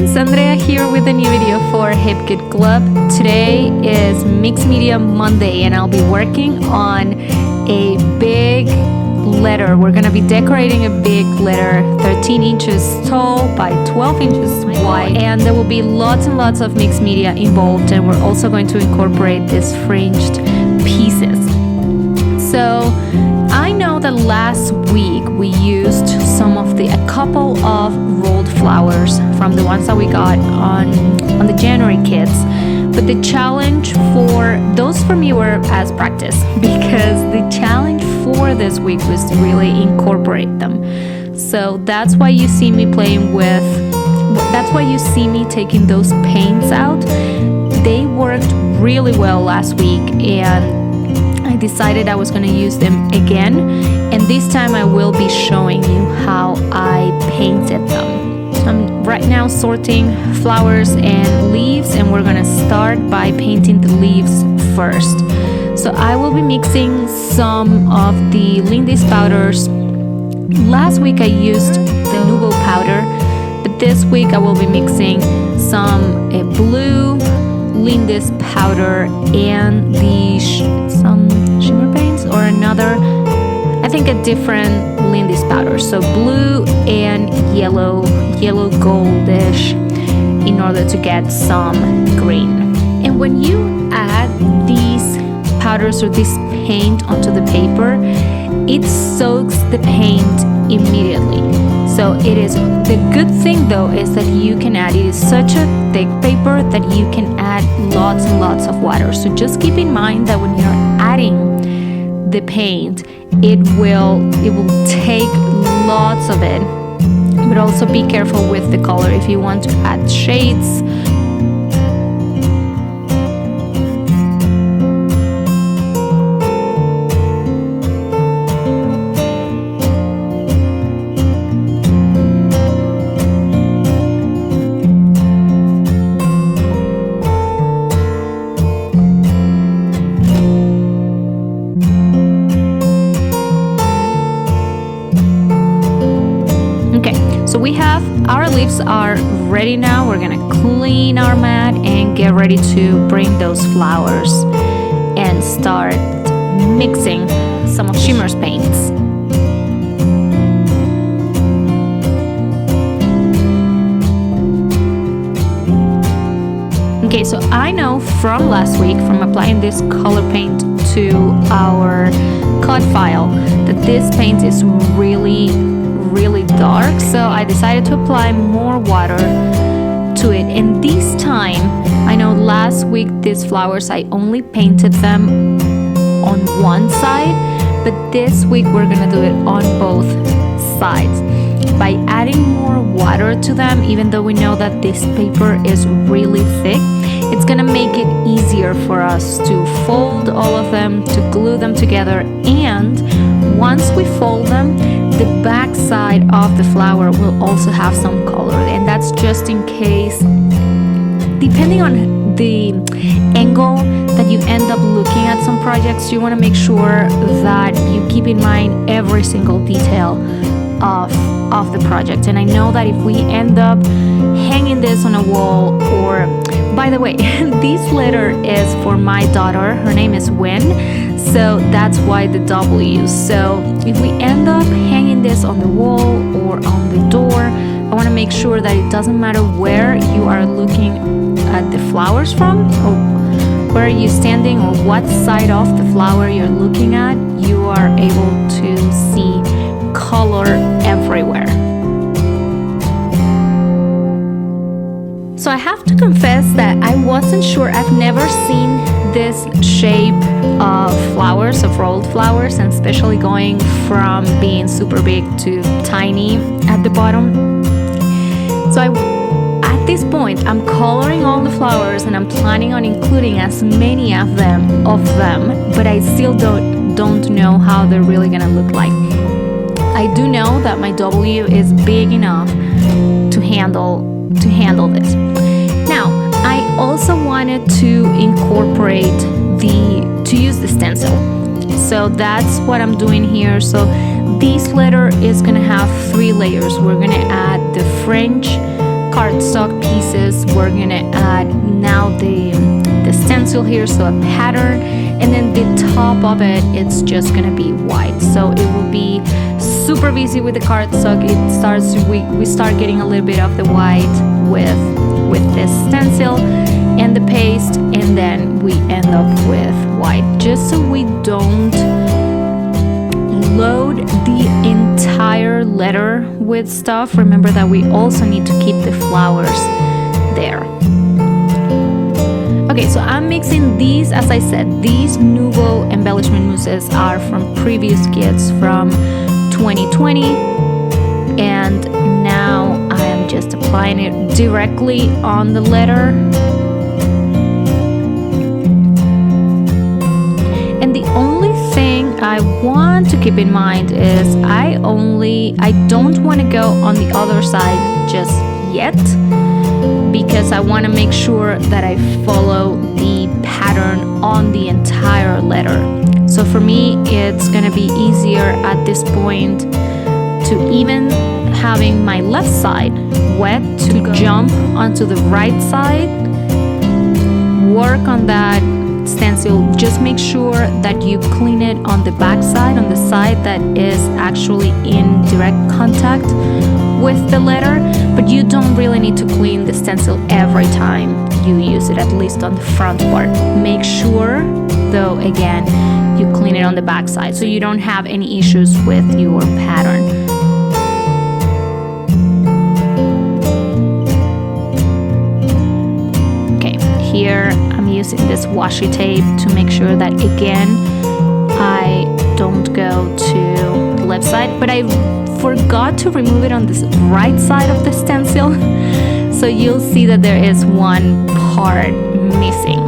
friends, Andrea here with a new video for Hip Kid Club. Today is Mixed Media Monday and I'll be working on a big letter. We're gonna be decorating a big letter, 13 inches tall by 12 inches wide, and there will be lots and lots of mixed media involved, and we're also going to incorporate these fringed pieces. So I know that last week we used a couple of rolled flowers from the ones that we got on the January kits, but the challenge for those for me were as practice, because the challenge for this week was to really incorporate them. So that's why you see me taking those paints out. They worked really well last week, and I decided I was going to use them again, and this time I will be showing you how I painted them. So I'm right now sorting flowers and leaves, and we're going to start by painting the leaves first. So I will be mixing some of the Lindis powders. Last week I used the Nubo powder, but this week I will be mixing some blue Lindis powder and some shimmer paints, or another, I think a different Lindis powder. So blue and yellow goldish, in order to get some green. And when you add these powders or this paint onto the paper, it soaks the paint immediately. So it is, the good thing though is that it is such a thick paper that you can add lots and lots of water. So just keep in mind that when you're adding the paint, it will take lots of it, but also be careful with the color if you want to add shades. So our leaves are ready now. We're gonna clean our mat and get ready to bring those flowers and start mixing some of Shimmer's paints. Okay, so I know from last week, from applying this color paint to our cut file, that this paint is really dark, so I decided to apply more water to it. And this time, I know last week these flowers I only painted them on one side, but this week we're gonna do it on both sides by adding more water to them. Even though we know that this paper is really thick, it's gonna make it easier for us to fold all of them, to glue them together, and once we fold them, the back side of the flower will also have some color, and that's just in case, depending on the angle that you end up looking at some projects, you want to make sure that you keep in mind every single detail of the project. And I know that if we end up hanging this on a wall, or by the way, this letter is for my daughter. Her name is Wen, so that's why the W. So if we end up hanging this on the wall or on the door, I want to make sure that it doesn't matter where you are looking at the flowers from, or where you're standing, or what side of the flower you're looking at, you are able to see color everywhere. So I have to confess that I wasn't sure. I've never seen this shape of flowers, of rolled flowers, and especially going from being super big to tiny at the bottom. So at this point, I'm coloring all the flowers, and I'm planning on including as many of them, but I still don't know how they're really gonna look like. I do know that my W is big enough to handle this. Now, I also wanted to incorporate to use the stencil. So that's what I'm doing here. So this letter is gonna have 3 layers. We're gonna add the French cardstock piece we're gonna add now the stencil here, so a pattern, and then the top of it, it's just gonna be white. So it will be super easy with the cardstock. We start getting a little bit of the white with this stencil and the paste, and then we end up with white, just so we don't load the entire letter with stuff. Remember that we also need to keep the flowers there. Okay, so I'm mixing these. As I said, these Nouveau embellishment mousses are from previous kits from 2020, and now I am just applying it directly on the letter. And the only thing I want to keep in mind is I don't want to go on the other side just yet, because I want to make sure that I follow the pattern on the entire letter. So for me, it's going to be easier at this point to, even having my left side wet, to jump onto the right side, work on that stencil. Just make sure that you clean it on the back side, on the side that is actually in direct contact with the letter, but you don't really need to clean the stencil every time you use it, at least on the front part. Make sure, though, again, you clean it on the back side so you don't have any issues with your pattern. Okay, here I'm using this washi tape to make sure that, again, I don't go to the left side, but I forgot to remove it on this right side of the stencil. So you'll see that there is one part missing,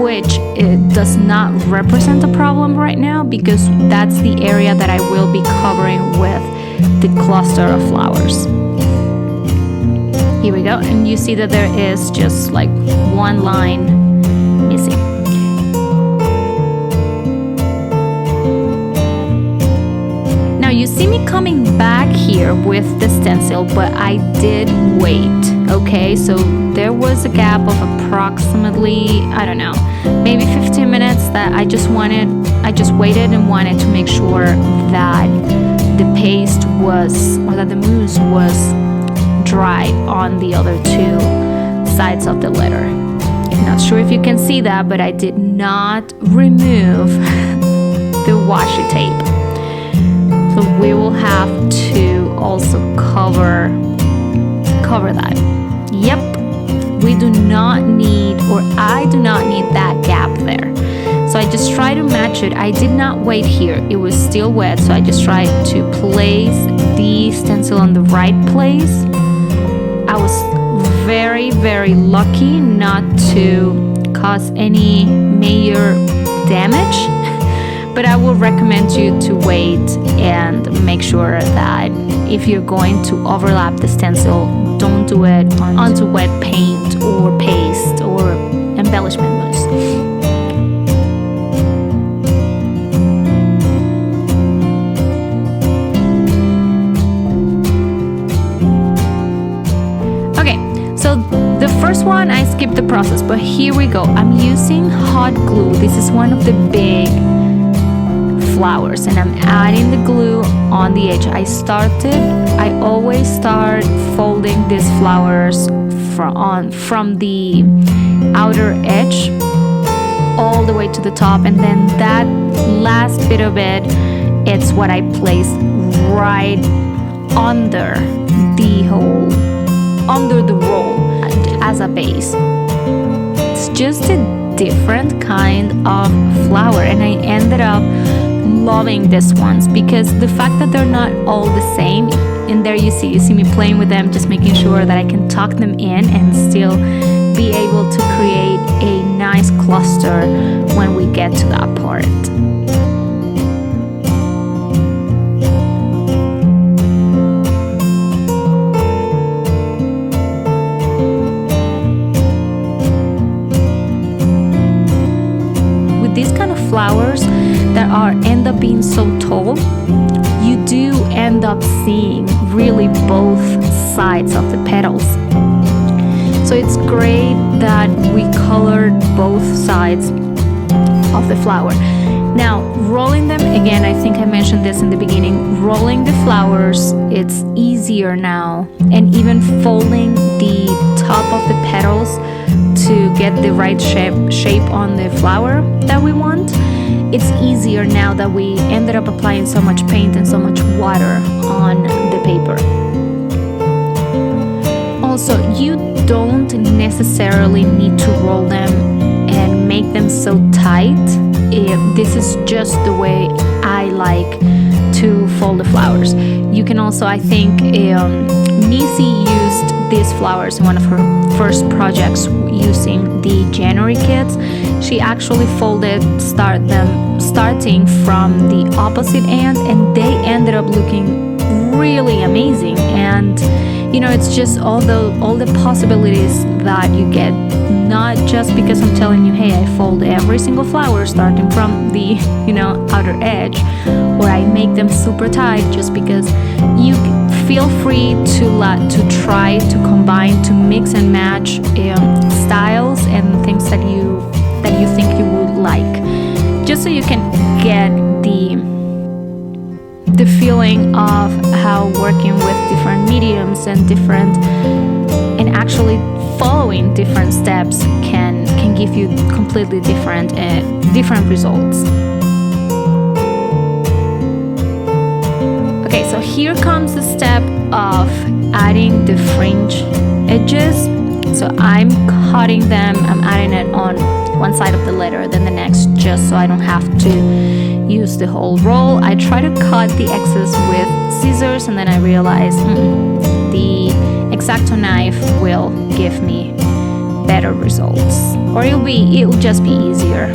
which it does not represent a problem right now, because that's the area that I will be covering with the cluster of flowers. Here we go, and you see that there is just like one line missing. You see me coming back here with the stencil, but I did wait, okay? So there was a gap of approximately, I don't know, maybe 15 minutes that I just waited and wanted to make sure that the paste was, or that the mousse was dry on the other two sides of the letter. Not sure if you can see that, but I did not remove the washi tape. So we will have to also cover that. Yep, we do not need, or I do not need that gap there. So I just try to match it. I did not wait here. It was still wet, so I just tried to place the stencil on the right place. I was very, very lucky not to cause any major damage. But I will recommend you to wait and make sure that if you're going to overlap the stencil, don't do it onto wet paint or paste or embellishment mousse. Okay, so the first one I skipped the process, but here we go. I'm using hot glue. This is one of the big flowers, and I'm adding the glue on the edge. I always start folding these flowers from the outer edge all the way to the top, and then that last bit of it, it's what I place right under the roll as a base. It's just a different kind of flower, and I ended up loving these ones because the fact that they're not all the same. And there you see me playing with them, just making sure that I can tuck them in and still be able to create a nice cluster when we get to that part. With these kind of flowers that end up being so tall, you do end up seeing really both sides of the petals. So it's great that we colored both sides of the flower. Now, rolling them, again, I think I mentioned this in the beginning, rolling the flowers, it's easier now. And even folding the top of the petals to get the right shape on the flower that we want, it's easier now that we ended up applying so much paint and so much water on the paper. Also, you don't necessarily need to roll them and make them so tight. This is just the way I like to fold the flowers. You can also, I think, Nisi used these flowers in one of her first projects using the January kits. She actually folded starting from the opposite end, and they ended up looking really amazing. And it's just all the possibilities that you get, not just because I'm telling you, hey, I fold every single flower starting from the outer edge, or I make them super tight, just because you feel free to try to combine, to mix and match styles and things that you think you would like, just so you can get the feeling of how working with different mediums and actually following different steps can give you completely different results. Okay, so here comes the step of adding the fringe edges. So I'm cutting them, I'm adding it on one side of the letter, then the next, just so I don't have to use the whole roll. I try to cut the excess with scissors, and then I realize the X-Acto knife will give me better results, or it'll just be easier.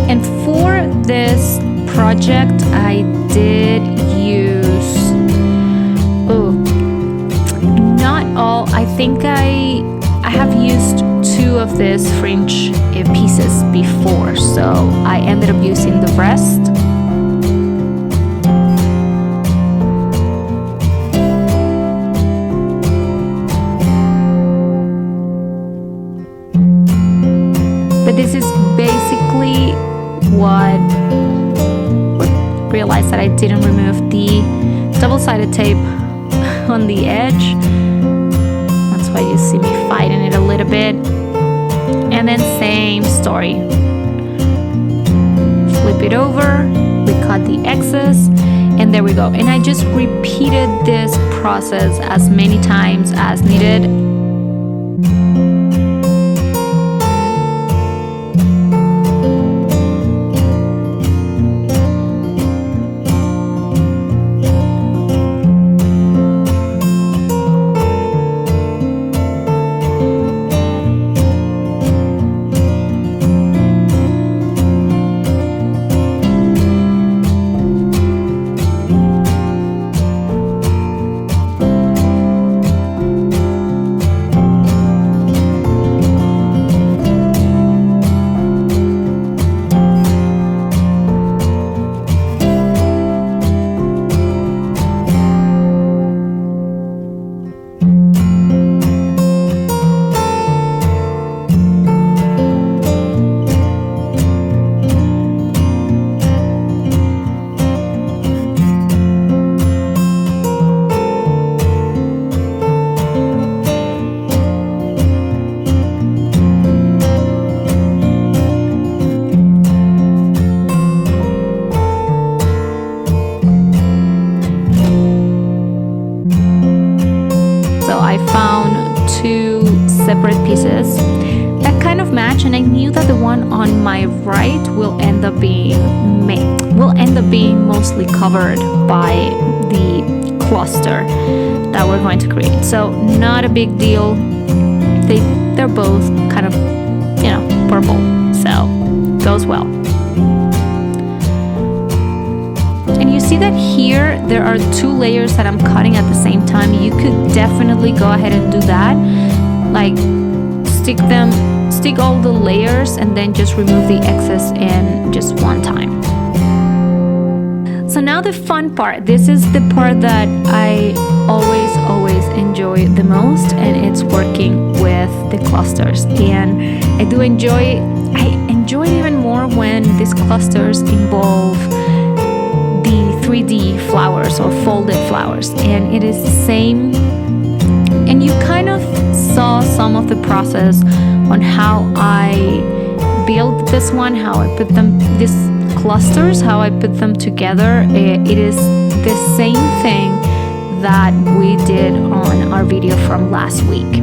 And for this project, I did use not all. I think I have used 2 of these fringe pieces before, so I ended up using the rest. But this is basically what realized that I didn't remove the double-sided tape on the edge. That's why you see me fighting it a little bit. And then same story. Flip it over, we cut the excess, and there we go. And I just repeated this process as many times as needed. Separate pieces that kind of match, and I knew that the one on my right will end up being mostly covered by the cluster that we're going to create. So not a big deal. They're both kind of purple, so goes well. And you see that here there are 2 layers that I'm cutting at the same time. You could definitely go ahead and do that, like stick all the layers and then just remove the excess in just one time. So now the fun part. This is the part that I always with the clusters, and I enjoy it even more when these clusters involve the 3D flowers or folded flowers, and it is the same. And you kind of saw some of the process on how I built this one, how I put them, these clusters, how I put them together. It is the same thing that we did on our video from last week.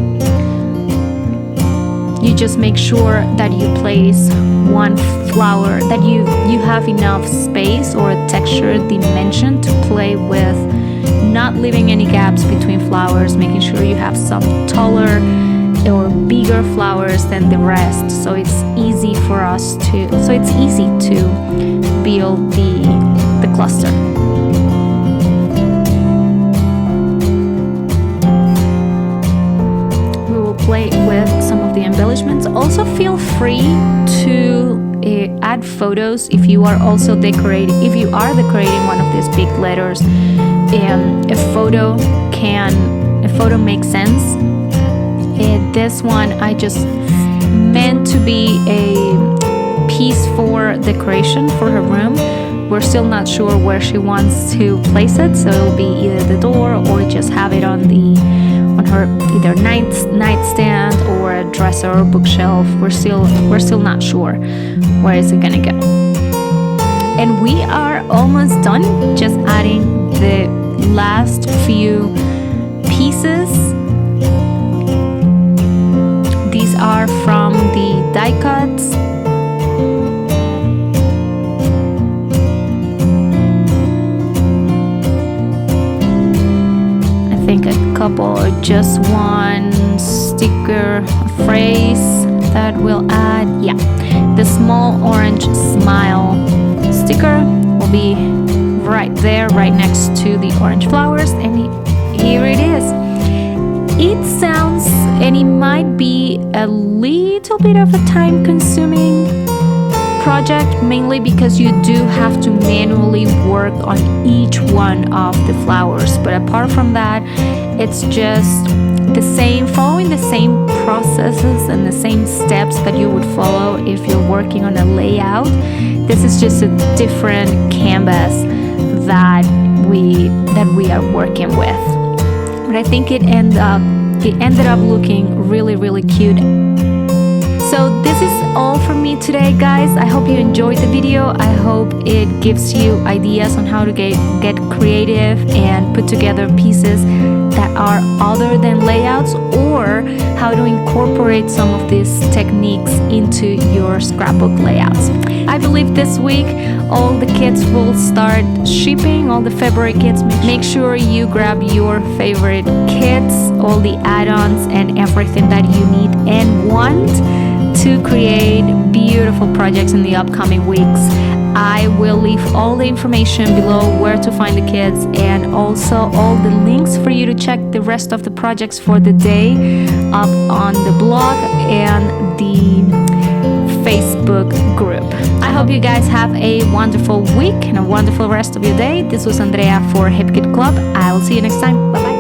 You just make sure that you place one flower, that you have enough space or texture dimension to play with, not leaving any gaps between flowers, making sure you have some taller or bigger flowers than the rest, so it's easy to build the cluster. Play with some of the embellishments. Also feel free to add photos if you are decorating one of these big letters. A photo makes sense. This one I just meant to be a piece for decoration for her room. We're still not sure where she wants to place it, so it'll be either the door or just have it on her either nightstand or a dresser or bookshelf. We're still not sure where is it gonna go. And we are almost done, just adding the last few pieces. These are from the die cuts. I think a couple, just one sticker, a phrase that we'll add. Yeah, the small orange smile sticker will be right there, right next to the orange flowers, and here it is. It sounds, and it might be a little bit of a time-consuming project, mainly because you do have to manually work on each one of the flowers, but apart from that, it's just the same, following the same processes and the same steps that you would follow if you're working on a layout. This is just a different canvas that we are working with, but I think it ended up looking really cute. So this is all from me today, guys. I hope you enjoyed the video. I hope it gives you ideas on how to get creative and put together pieces that are other than layouts, or how to incorporate some of these techniques into your scrapbook layouts. I believe this week all the kits will start shipping, all the February kits. Make sure you grab your favorite kits, all the add-ons and everything that you need and want to create beautiful projects in the upcoming weeks. I will leave all the information below where to find the kits, and also all the links for you to check the rest of the projects for the day up on the blog and the Facebook group. I hope you guys have a wonderful week and a wonderful rest of your day. This was Andrea for Hip Kit Club. I will see you next time. Bye bye.